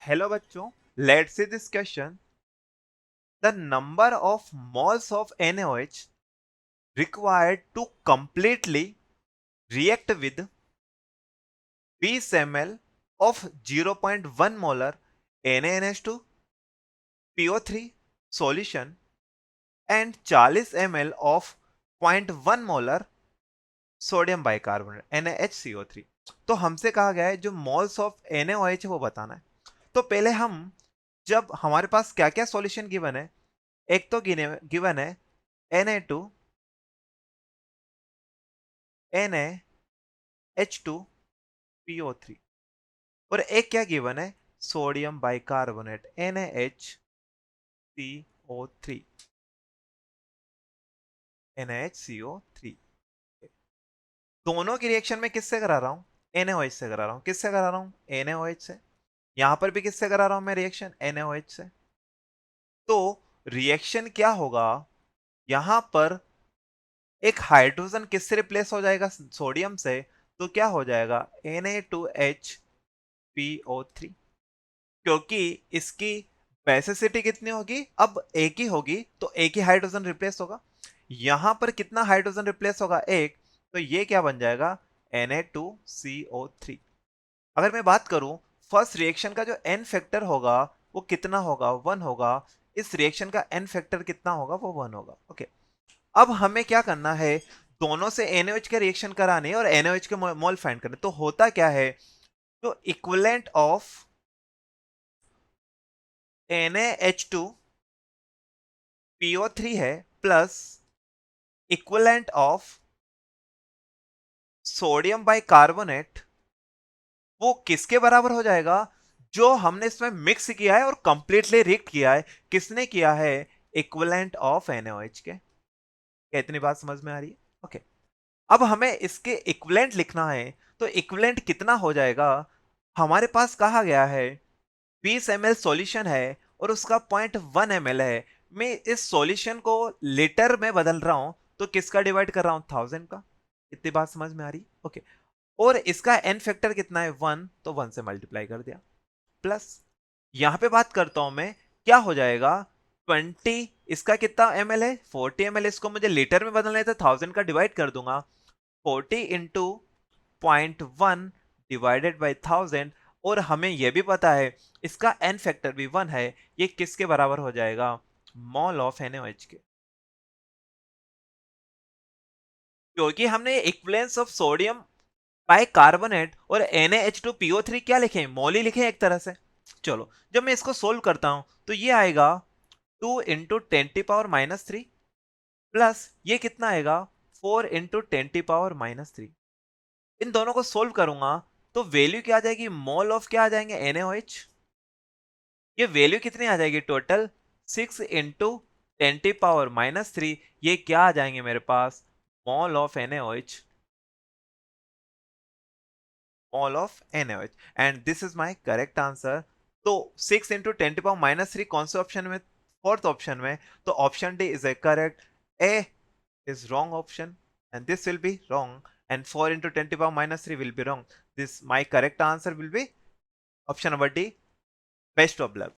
Hello बच्चों, let's see this question. The number of moles of NaOH required to completely react with 20 ml of 0.1 molar NaNH2 PO3 solution and 40 ml of 0.1 molar sodium bicarbonate NaHCO3। तो हमसे कहा गया है जो moles of NaOH है वो बताना है। तो पहले हम, जब हमारे पास क्या क्या सॉल्यूशन गिवन है, एक तो गिवन है Na2 NaH2PO3 और एक क्या गिवन है, सोडियम बाइकार्बोनेट NaHCO3। NaHCO3 दोनों की रिएक्शन में किससे करा रहा हूं? NaOH से करा रहा हूं। किससे करा रहा हूं? NaOH से। यहां पर भी किससे करा रहा हूं मैं रिएक्शन? NaOH से। तो रिएक्शन क्या होगा, यहां पर एक हाइड्रोजन किससे रिप्लेस हो जाएगा? सोडियम से। तो क्या हो जाएगा? Na2HPO3। क्योंकि इसकी बेसिसिटी कितनी होगी? अब एक ही होगी, तो एक ही हाइड्रोजन रिप्लेस होगा। यहां पर कितना हाइड्रोजन रिप्लेस होगा? एक। तो ये क्या बन जाएगा? Na2CO3। अगर मैं बात करूं, फर्स्ट रिएक्शन का जो एन फैक्टर होगा वो कितना होगा? 1 होगा। इस रिएक्शन का एन फैक्टर कितना होगा? वो 1 होगा। ओके, अब हमें क्या करना है? दोनों से NaOH के रिएक्शन कराने और NaOH के मोल फाइंड करने। तो होता क्या है, जो इक्विवेलेंट ऑफ NaH2PO3 है plus equivalent of sodium bicarbonate, वो किसके बराबर हो जाएगा? जो हमने इसमें मिक्स किया है और कंप्लीटली रिएक्ट किया है, किसने किया है? इक्विवेलेंट ऑफ NaOH के। क्या इतनी बात समझ में आ रही है? ओके, अब हमें इसके इक्विवेलेंट लिखना है। तो इक्विवेलेंट कितना हो जाएगा? हमारे पास कहा गया है 20 ml सॉल्यूशन है और उसका 0.1 ml है। मैं इस सॉल्यूशन को लीटर में बदल रहा हूं, तो किसका डिवाइड कर रहा हूं? 1000 का। इतनी बात समझ में आ रही? ओके, और इसका एन फैक्टर कितना है? 1, तो 1 से मल्टीप्लाई कर दिया। प्लस यहां पे बात करता हूं मैं, क्या हो जाएगा? 20, इसका कितना ml है? 40 ml। इसको मुझे लीटर में बदलना है तो 1000 का डिवाइड कर दूंगा। 40 इंटू 0.1 डिवाइडेड बाई 1000। और हमें यह भी पता है इसका एन फैक्टर भी 1 है। ये किसके बराबर हो जाएगा? मॉल ऑफ NaOH के। क्योंकि हमने इक्विवेलेंस ऑफ सोडियम बाइकार्बोनेट और NaH2PO3 क्या लिखे? मोल ही लिखे एक तरह से। चलो, जब मैं इसको सोल्व करता हूं तो ये आएगा 2 इंटू 10⁻³ प्लस ये कितना आएगा? 4 इंटू 10⁻³ इन दोनों को सोल्व करूंगा तो वैल्यू क्या आ जाएगी? मोल ऑफ क्या आ जाएंगे? NaOH। ये वैल्यू कितनी आ जाएगी टोटल? 6 इंटू 10⁻³ ये क्या आ जाएंगे मेरे पास? Mole of NaOH। Mole of NaOH, and this is my correct answer. तो 6 इंटू 10⁻³ कौन से ऑप्शन में? फोर्थ ऑप्शन में। तो option D is A correct. A is wrong option and this will be wrong, and 4 into 10⁻³ will be wrong. This my correct answer will be option number D. Best of luck.